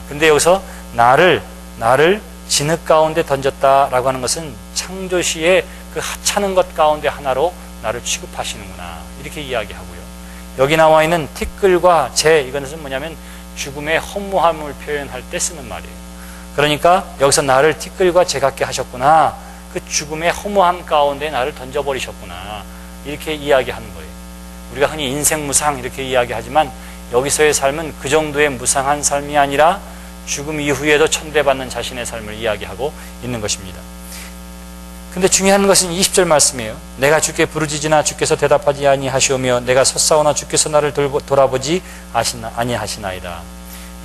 근데 여기서 나를 진흙 가운데 던졌다라고 하는 것은 창조시의 그 하찮은 것 가운데 하나로 나를 취급하시는구나, 이렇게 이야기하고요. 여기 나와 있는 티끌과 재, 이것은 뭐냐면 죽음의 허무함을 표현할 때 쓰는 말이에요. 그러니까 여기서 나를 티끌과 재 같게 하셨구나, 그 죽음의 허무함 가운데 나를 던져버리셨구나, 이렇게 이야기하는 거예요. 우리가 흔히 인생 무상 이렇게 이야기하지만 여기서의 삶은 그 정도의 무상한 삶이 아니라 죽음 이후에도 천대받는 자신의 삶을 이야기하고 있는 것입니다. 근데 중요한 것은 20절 말씀이에요. 내가 주께 부르짖으나 주께서 대답하지 아니하시오며 내가 섰사오나 주께서 나를 돌아보지 아니하시나이다.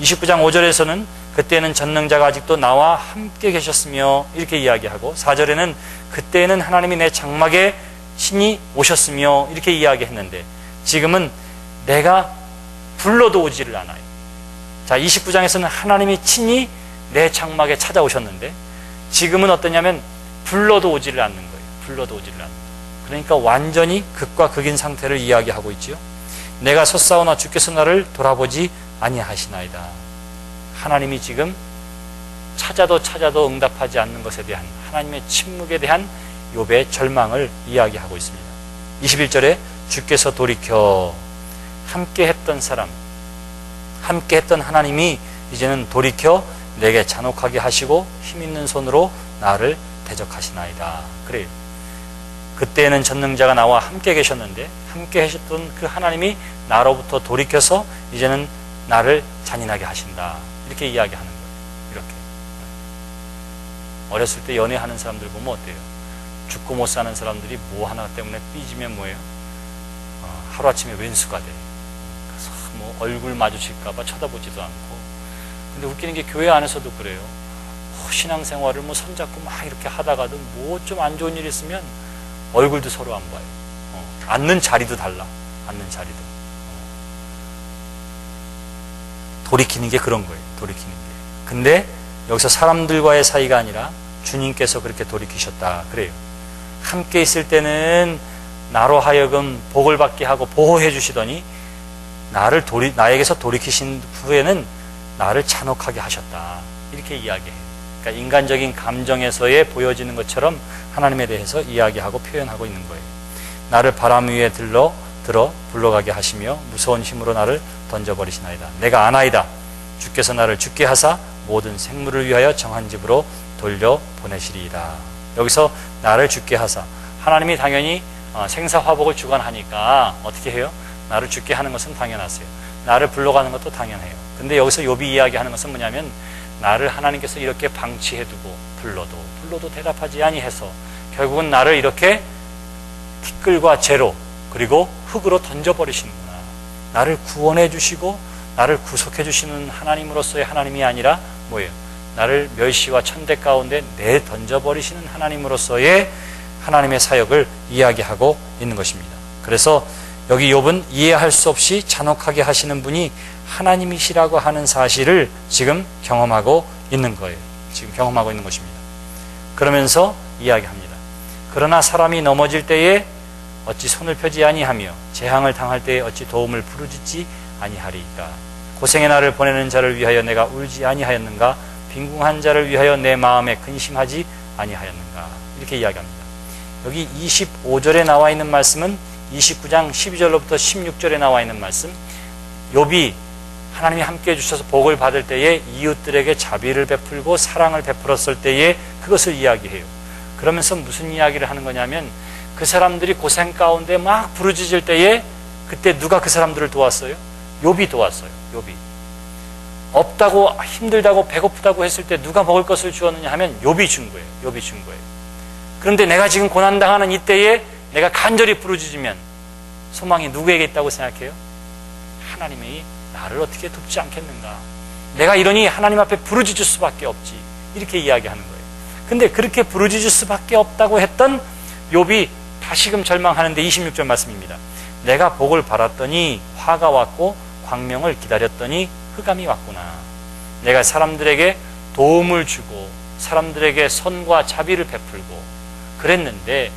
29장 5절에서는 그때는 전능자가 아직도 나와 함께 계셨으며 이렇게 이야기하고, 4절에는 그때는 하나님이 내 장막에 친히 오셨으며 이렇게 이야기했는데, 지금은 내가 불러도 오지를 않아요. 자, 29장에서는 하나님이 친히 내 장막에 찾아오셨는데, 지금은 어떠냐면 불러도 오지를 않는 거예요. 불러도 오지를 않는 거예요. 그러니까 완전히 극과 극인 상태를 이야기하고 있죠. 내가 섰사오나 주께서 나를 돌아보지 아니하시나이다. 하나님이 지금 찾아도 응답하지 않는 것에 대한 하나님의 침묵에 대한 욥의 절망을 이야기하고 있습니다. 21절에 주께서 돌이켜 함께 했던 사람, 함께 했던 하나님이 이제는 돌이켜 내게 잔혹하게 하시고 힘있는 손으로 나를 대적하시나이다. 그래요. 그때는 전능자가 나와 함께 계셨는데 함께 하셨던 그 하나님이 나로부터 돌이켜서 이제는 나를 잔인하게 하신다, 이렇게 이야기하는 거예요. 이렇게. 어렸을 때 연애하는 사람들 보면 어때요? 죽고 못 사는 사람들이 뭐 하나 때문에 삐지면 뭐예요? 하루아침에 왼수가 돼. 그래서 뭐 얼굴 마주칠까봐 쳐다보지도 않고. 근데 웃기는 게 교회 안에서도 그래요. 신앙생활을 뭐 손잡고 막 이렇게 하다가도 뭐 좀 안 좋은 일 있으면 얼굴도 서로 안 봐요. 앉는 자리도 달라. 앉는 자리도. 돌이키는 게 그런 거예요. 돌이키는 게. 근데 여기서 사람들과의 사이가 아니라 주님께서 그렇게 돌이키셨다, 그래요. 함께 있을 때는 나로 하여금 복을 받게 하고 보호해 주시더니 나에게서 돌이키신 후에는 나를 잔혹하게 하셨다, 이렇게 이야기해요. 그러니까 인간적인 감정에서의 보여지는 것처럼 하나님에 대해서 이야기하고 표현하고 있는 거예요. 나를 바람 위에 들어 굴러가게 하시며 무서운 힘으로 나를 던져버리시나이다. 내가 아나이다. 주께서 나를 죽게 하사 모든 생물을 위하여 정한 집으로 돌려보내시리이다. 여기서 나를 죽게 하사, 하나님이 당연히 생사화복을 주관하니까 어떻게 해요? 나를 죽게 하는 것은 당연하세요. 나를 불러가는 것도 당연해요. 근데 여기서 욥이 이야기하는 것은 뭐냐면, 나를 하나님께서 이렇게 방치해두고 불러도 대답하지 아니해서 결국은 나를 이렇게 티끌과 재로 그리고 흙으로 던져버리시는구나. 나를 구원해 주시고 나를 구속해 주시는 하나님으로서의 하나님이 아니라 뭐예요? 나를 멸시와 천대 가운데 내던져버리시는 하나님으로서의 하나님의 사역을 이야기하고 있는 것입니다. 그래서 여기 욥은 이해할 수 없이 잔혹하게 하시는 분이 하나님이시라고 하는 사실을 지금 경험하고 있는 거예요. 지금 경험하고 있는 것입니다. 그러면서 이야기합니다. 그러나 사람이 넘어질 때에 어찌 손을 펴지 아니하며 재앙을 당할 때에 어찌 도움을 부르짖지 아니하리이까. 고생의 날을 보내는 자를 위하여 내가 울지 아니하였는가. 빈궁한 자를 위하여 내 마음에 근심하지 아니하였는가. 이렇게 이야기합니다. 여기 25절에 나와 있는 말씀은 29장 12절로부터 16절에 나와 있는 말씀, 욥이 하나님이 함께해 주셔서 복을 받을 때에 이웃들에게 자비를 베풀고 사랑을 베풀었을 때에 그것을 이야기해요. 그러면서 무슨 이야기를 하는 거냐면, 그 사람들이 고생 가운데 막 부르짖을 때에 그때 누가 그 사람들을 도왔어요? 욥이 도왔어요. 욥이. 없다고, 힘들다고, 배고프다고 했을 때 누가 먹을 것을 주었느냐 하면 욥이 준 거예요. 욥이 준 거예요. 그런데 내가 지금 고난당하는 이때에 내가 간절히 부르짖으면 소망이 누구에게 있다고 생각해요? 하나님이 나를 어떻게 돕지 않겠는가. 내가 이러니 하나님 앞에 부르짖을 수밖에 없지. 이렇게 이야기하는 거예요. 근데 그렇게 부르짖을 수밖에 없다고 했던 욥이 다시금 절망하는데 26절 말씀입니다. 내가 복을 바랐더니 화가 왔고 광명을 기다렸더니 흑암이 왔구나. 내가 사람들에게 도움을 주고 사람들에게 선과 자비를 베풀고 그랬는데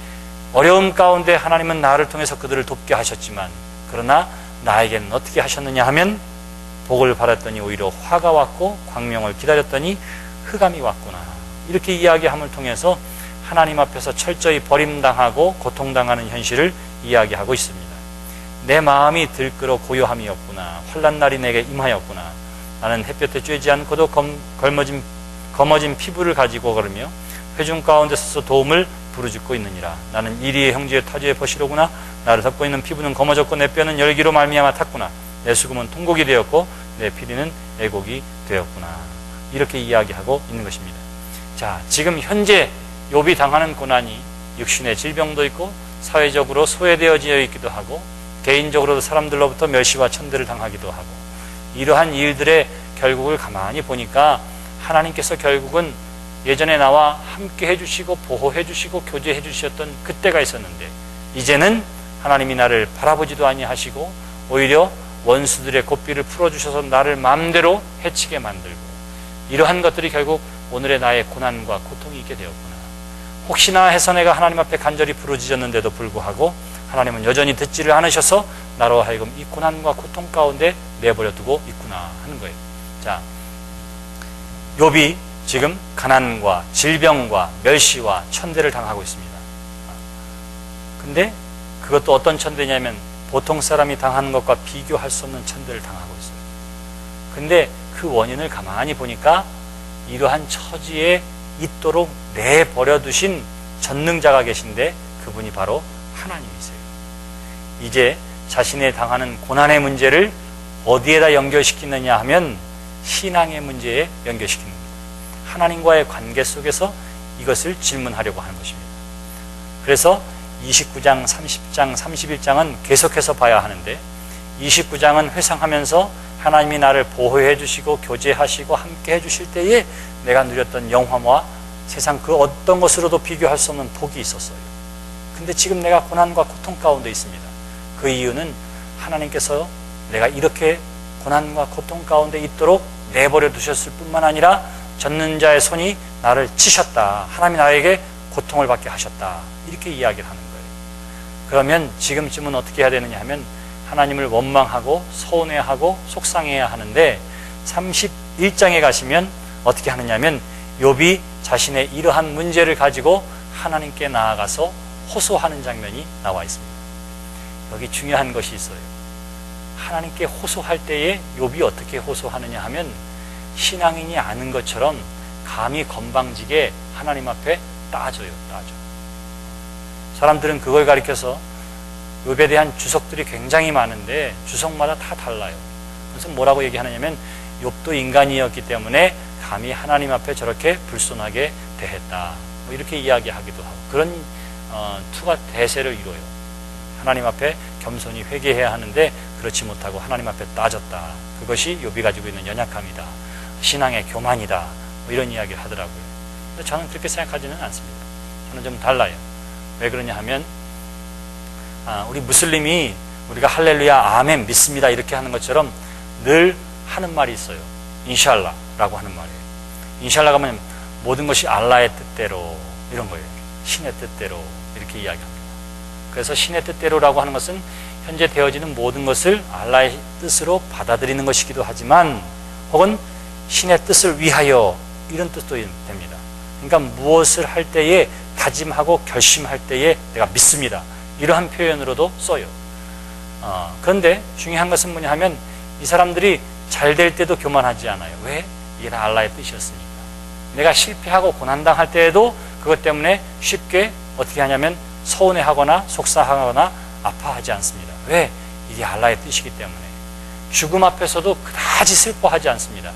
어려움 가운데 하나님은 나를 통해서 그들을 돕게 하셨지만, 그러나 나에게는 어떻게 하셨느냐 하면 복을 받았더니 오히려 화가 왔고 광명을 기다렸더니 흑암이 왔구나. 이렇게 이야기함을 통해서 하나님 앞에서 철저히 버림당하고 고통당하는 현실을 이야기하고 있습니다. 내 마음이 들끓어 고요함이었구나. 환난날이 내게 임하였구나. 나는 햇볕에 쬐지 않고도 검어진 피부를 가지고 걸으며 회중 가운데 서서 도움을 부르짖고 있느니라. 나는 이리의 형제의 타주의 벗이로구나. 나를 덮고 있는 피부는 검어졌고 내 뼈는 열기로 말미암아 탔구나. 내 수금은 통곡이 되었고 내 피리는 애곡이 되었구나. 이렇게 이야기하고 있는 것입니다. 자, 지금 현재 욥이 당하는 고난이 육신의 질병도 있고 사회적으로 소외되어져 있기도 하고 개인적으로도 사람들로부터 멸시와 천대를 당하기도 하고, 이러한 일들의 결국을 가만히 보니까 하나님께서 결국은 예전에 나와 함께 해주시고 보호해주시고 교제해주셨던 그때가 있었는데, 이제는 하나님이 나를 바라보지도 아니하시고 오히려 원수들의 고삐를 풀어주셔서 나를 마음대로 해치게 만들고, 이러한 것들이 결국 오늘의 나의 고난과 고통이 있게 되었구나. 혹시나 해서 내가 하나님 앞에 간절히 부르짖었는데도 불구하고 하나님은 여전히 듣지를 않으셔서 나로 하여금 이 고난과 고통 가운데 내버려 두고 있구나 하는 거예요. 자, 욥이 지금 가난과 질병과 멸시와 천대를 당하고 있습니다. 근데 그것도 어떤 천대냐면 보통 사람이 당하는 것과 비교할 수 없는 천대를 당하고 있어요. 근데 그 원인을 가만히 보니까 이러한 처지에 있도록 내버려 두신 전능자가 계신데 그분이 바로 하나님이세요. 이제 자신의 당하는 고난의 문제를 어디에다 연결시키느냐 하면 신앙의 문제에 연결시키는 겁니다. 하나님과의 관계 속에서 이것을 질문하려고 하는 것입니다. 그래서 29장, 30장, 31장은 계속해서 봐야 하는데, 29장은 회상하면서 하나님이 나를 보호해 주시고 교제하시고 함께 해 주실 때에 내가 누렸던 영화와 세상 그 어떤 것으로도 비교할 수 없는 복이 있었어요. 근데 지금 내가 고난과 고통 가운데 있습니다. 그 이유는 하나님께서 내가 이렇게 고난과 고통 가운데 있도록 내버려 두셨을 뿐만 아니라 전능자의 손이 나를 치셨다. 하나님이 나에게 고통을 받게 하셨다. 이렇게 이야기를 하는 거예요. 그러면 지금쯤은 어떻게 해야 되느냐 하면 하나님을 원망하고 서운해하고 속상해야 하는데, 31장에 가시면 어떻게 하느냐면 욥이 자신의 이러한 문제를 가지고 하나님께 나아가서 호소하는 장면이 나와 있습니다. 여기 중요한 것이 있어요. 하나님께 호소할 때에 욥이 어떻게 호소하느냐 하면 신앙인이 아는 것처럼 감히 건방지게 하나님 앞에 따져요. 사람들은 그걸 가리켜서 욥에 대한 주석들이 굉장히 많은데 주석마다 다 달라요. 그래서 뭐라고 얘기하느냐면 욥도 인간이었기 때문에 감히 하나님 앞에 저렇게 불손하게 대했다. 뭐 이렇게 이야기하기도 하고, 그런 투가 대세를 이뤄요. 하나님 앞에 겸손히 회개해야 하는데 그렇지 못하고 하나님 앞에 따졌다. 그것이 욥이 가지고 있는 연약함이다. 신앙의 교만이다. 뭐 이런 이야기를 하더라고요. 근데 저는 그렇게 생각하지는 않습니다. 저는 좀 달라요. 왜 그러냐 하면 우리 무슬림이 우리가 할렐루야 아멘 믿습니다 이렇게 하는 것처럼 늘 하는 말이 있어요. 인샬라라고 하는 말이에요. 인샬라가 뭐냐면 모든 것이 알라의 뜻대로, 이런 거예요. 신의 뜻대로 이렇게 이야기합니다. 그래서 신의 뜻대로라고 하는 것은 현재 되어지는 모든 것을 알라의 뜻으로 받아들이는 것이기도 하지만, 혹은 신의 뜻을 위하여, 이런 뜻도 됩니다. 그러니까 무엇을 할 때에 다짐하고 결심할 때에 내가 믿습니다. 이러한 표현으로도 써요. 그런데 중요한 것은 뭐냐 하면 이 사람들이 잘 될 때도 교만하지 않아요. 왜? 이게 다 알라의 뜻이었으니까. 내가 실패하고 고난당할 때에도 그것 때문에 쉽게 어떻게 하냐면 서운해하거나 속상하거나 아파하지 않습니다. 왜? 이게 알라의 뜻이기 때문에. 죽음 앞에서도 그다지 슬퍼하지 않습니다.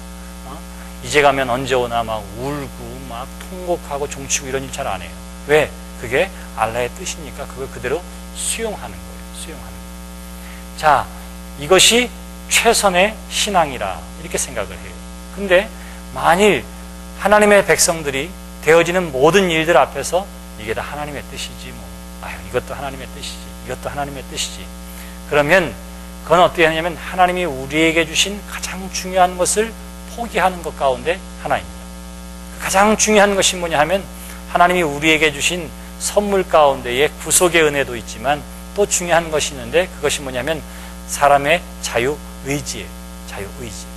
이제 가면 언제 오나 막 울고 막 통곡하고 종치고 이런 일 잘 안 해요. 왜? 그게 알라의 뜻이니까 그걸 그대로 수용하는 거예요. 수용하는 거예요. 자, 이것이 최선의 신앙이라 이렇게 생각을 해요. 근데 만일 하나님의 백성들이 되어지는 모든 일들 앞에서 이게 다 하나님의 뜻이지 뭐, 이것도 하나님의 뜻이지, 이것도 하나님의 뜻이지, 그러면 그건 어떻게 하냐면 하나님이 우리에게 주신 가장 중요한 것을 포기하는 것 가운데 하나입니다. 가장 중요한 것이 뭐냐 하면 하나님이 우리에게 주신 선물 가운데에 구속의 은혜도 있지만 또 중요한 것이 있는데, 그것이 뭐냐면 사람의 자유의지예요. 자유의지.